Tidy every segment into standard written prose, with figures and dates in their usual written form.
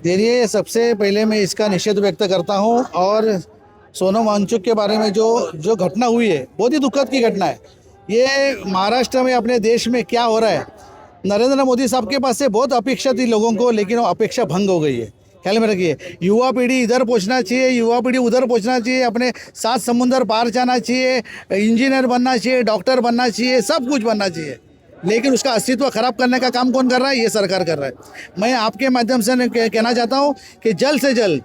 देखिए, सबसे पहले मैं इसका निषेध व्यक्त करता हूँ। और सोनम वांगचुक के बारे में जो जो घटना हुई है, बहुत ही दुखद की घटना है। ये महाराष्ट्र में, अपने देश में क्या हो रहा है। नरेंद्र मोदी साहब के पास से बहुत अपेक्षा थी लोगों को, लेकिन वो अपेक्षा भंग हो गई है। ख्याल में रखिए, युवा पीढ़ी इधर पहुंचना चाहिए, युवा पीढ़ी उधर पहुंचना चाहिए, अपने सात समुंदर पार जाना चाहिए, इंजीनियर बनना चाहिए, डॉक्टर बनना चाहिए, सब कुछ बनना चाहिए। लेकिन उसका अस्तित्व खराब करने का काम कौन कर रहा है? ये सरकार कर रहा है। मैं आपके माध्यम से कहना चाहता हूँ कि जल्द से जल्द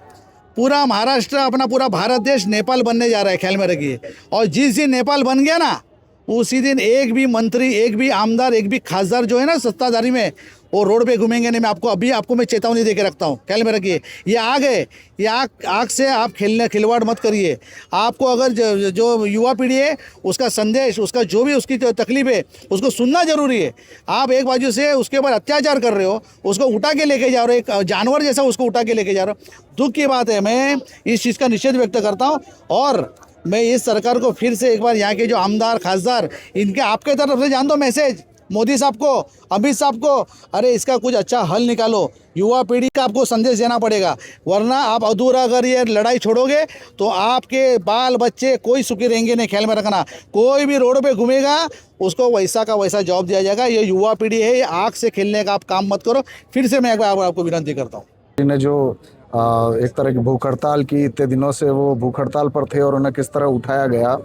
पूरा महाराष्ट्र, अपना पूरा भारत देश नेपाल बनने जा रहा है। ख्याल में रखिए। और जिस दिन नेपाल बन गया ना, उसी दिन एक भी मंत्री, एक भी आमदार, एक भी खासदार जो है ना सत्ताधारी में, वो रोड पे घूमेंगे नहीं। मैं आपको मैं चेतावनी दे के रखता हूँ। ख्याल में रखिए, ये आग है, ये आग से आप खिलवाड़ मत करिए। आपको अगर जो युवा पीढ़ी है, उसका संदेश, उसका जो भी उसकी तकलीफ है, उसको सुनना जरूरी है। आप एक बाजू से उसके ऊपर अत्याचार कर रहे हो, उसको उठा के लेके जा रहे हो, एक जानवर जैसा उसको उठा के लेके जा रहे हो। दुख की बात है। मैं इस चीज़ का निषेध व्यक्त करता हूँ। और मैं इस सरकार को फिर से एक बार, यहाँ के जो आमदार, खासदार, इनके आपके तरफ से जान दो मैसेज मोदी साहब को, अमित साहब को, अरे इसका कुछ अच्छा हल निकालो। युवा पीढ़ी का आपको संदेश देना पड़ेगा, वरना आप अधूरा अगर ये लड़ाई छोड़ोगे तो आपके बाल बच्चे कोई सुखी रहेंगे नहीं। ख्याल में रखना, कोई भी रोड पे घूमेगा उसको वैसा का वैसा जवाब दिया जाएगा। ये युवा पीढ़ी है, ये आग से खेलने का आप काम मत करो। फिर से मैं एक बार आपको विनती करता हूँ। ने जो एक तरह की भूख हड़ताल की, इतने दिनों से वो भूख हड़ताल पर थे और उन्हें किस तरह उठाया गया,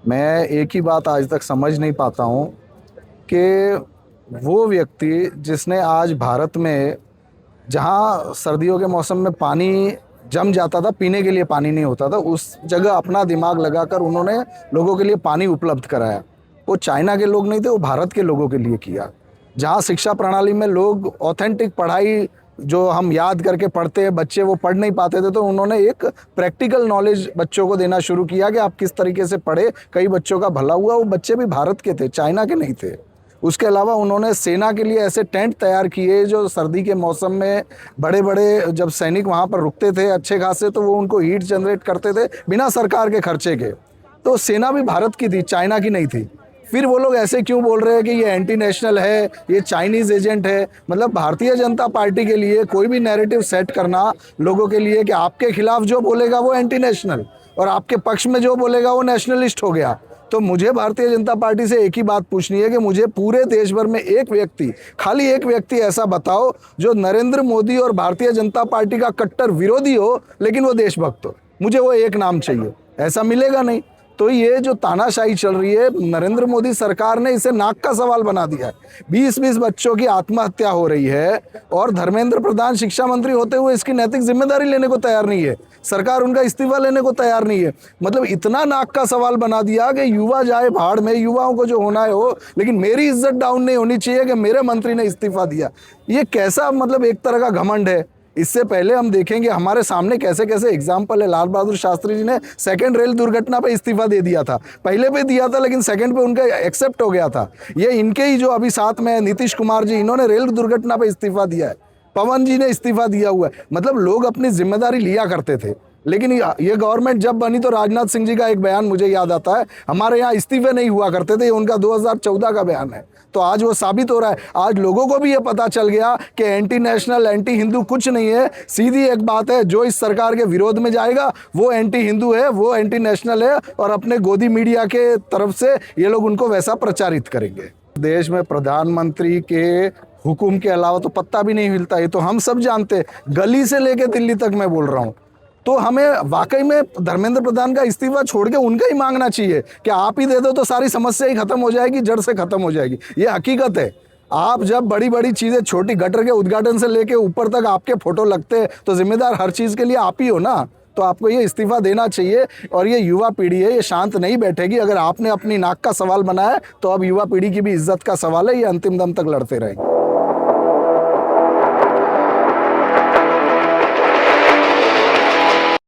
मैं एक ही बात आज तक समझ नहीं पाता हूँ कि वो व्यक्ति जिसने आज भारत में, जहाँ सर्दियों के मौसम में पानी जम जाता था, पीने के लिए पानी नहीं होता था, उस जगह अपना दिमाग लगाकर उन्होंने लोगों के लिए पानी उपलब्ध कराया। वो चाइना के लोग नहीं थे, वो भारत के लोगों के लिए किया। जहाँ शिक्षा प्रणाली में लोग ऑथेंटिक पढ़ाई जो हम याद करके पढ़ते हैं, बच्चे वो पढ़ नहीं पाते थे, तो उन्होंने एक प्रैक्टिकल नॉलेज बच्चों को देना शुरू किया कि आप किस तरीके से पढ़े। कई बच्चों का भला हुआ। वो बच्चे भी भारत के थे, चाइना के नहीं थे। उसके अलावा उन्होंने सेना के लिए ऐसे टेंट तैयार किए जो सर्दी के मौसम में बड़े बड़े, जब सैनिक वहाँ पर रुकते थे अच्छे खासे, तो वो उनको हीट जनरेट करते थे बिना सरकार के खर्चे के। तो सेना भी भारत की थी, चाइना की नहीं थी। फिर वो लोग ऐसे क्यों बोल रहे हैं कि ये एंटी नेशनल है, ये चाइनीज़ एजेंट है? मतलब भारतीय जनता पार्टी के लिए कोई भी नैरेटिव सेट करना लोगों के लिए कि आपके खिलाफ जो बोलेगा वो एंटी नेशनल और आपके पक्ष में जो बोलेगा वो नेशनलिस्ट हो गया। तो मुझे भारतीय जनता पार्टी से एक ही बात पूछनी है कि मुझे पूरे देश भर में एक व्यक्ति, खाली एक व्यक्ति ऐसा बताओ जो नरेंद्र मोदी और भारतीय जनता पार्टी का कट्टर विरोधी हो लेकिन वो देशभक्त हो। मुझे वो एक नाम चाहिए, ऐसा मिलेगा नहीं। तो ये जो तानाशाही चल रही है, नरेंद्र मोदी सरकार ने इसे नाक का सवाल बना दिया है। 20-20 बच्चों की आत्महत्या हो रही है और धर्मेंद्र प्रधान शिक्षा मंत्री होते हुए इसकी नैतिक जिम्मेदारी लेने को तैयार नहीं है। सरकार उनका इस्तीफा लेने को तैयार नहीं है। मतलब इतना नाक का सवाल बना दिया कि युवा जाए भाड़ में, युवाओं को जो होना है हो, लेकिन मेरी इज्जत डाउन नहीं होनी चाहिए कि मेरे मंत्री ने इस्तीफा दिया। ये कैसा, मतलब एक तरह का घमंड है। इससे पहले हम देखेंगे हमारे सामने कैसे कैसे एग्जाम्पल है। लाल बहादुर शास्त्री जी ने सेकंड रेल दुर्घटना पे इस्तीफा दे दिया था, पहले पे दिया था लेकिन सेकंड पे उनका एक्सेप्ट हो गया था। ये इनके ही जो अभी साथ में नीतीश कुमार जी, इन्होंने रेल दुर्घटना पे इस्तीफा दिया है। पवन जी ने इस्तीफा दिया हुआ है। मतलब लोग अपनी जिम्मेदारी लिया करते थे। लेकिन ये गवर्नमेंट जब बनी तो राजनाथ सिंह जी का एक बयान मुझे याद आता है, हमारे यहाँ इस्तीफे नहीं हुआ करते थे। ये उनका 2014 का बयान है। तो आज वो साबित हो रहा है। आज लोगों को भी ये पता चल गया कि एंटी नेशनल, एंटी हिंदू कुछ नहीं है। सीधी एक बात है, जो इस सरकार के विरोध में जाएगा वो एंटी हिंदू है, वो एंटी नेशनल है और अपने गोदी मीडिया के तरफ से ये लोग उनको वैसा प्रचारित करेंगे। देश में प्रधानमंत्री के हुकुम के अलावा तो पत्ता भी नहीं हिलता। ये तो हम सब जानते, गली से लेके दिल्ली तक मैं बोल रहा हूँ। तो हमें वाकई में धर्मेंद्र प्रधान का इस्तीफा छोड़ के उनका ही मांगना चाहिए कि आप ही दे दो तो सारी समस्या ही खत्म हो जाएगी, जड़ से खत्म हो जाएगी। ये हकीकत है। आप जब बड़ी बड़ी चीज़ें, छोटी गटर के उद्घाटन से लेके ऊपर तक आपके फोटो लगते हैं तो जिम्मेदार हर चीज़ के लिए आप ही हो ना। तो आपको ये इस्तीफा देना चाहिए। और ये युवा पीढ़ी है, ये शांत नहीं बैठेगी। अगर आपने अपनी नाक का सवाल बनाया तो अब युवा पीढ़ी की भी इज्जत का सवाल है, ये अंतिम दम तक लड़ते रहेंगे।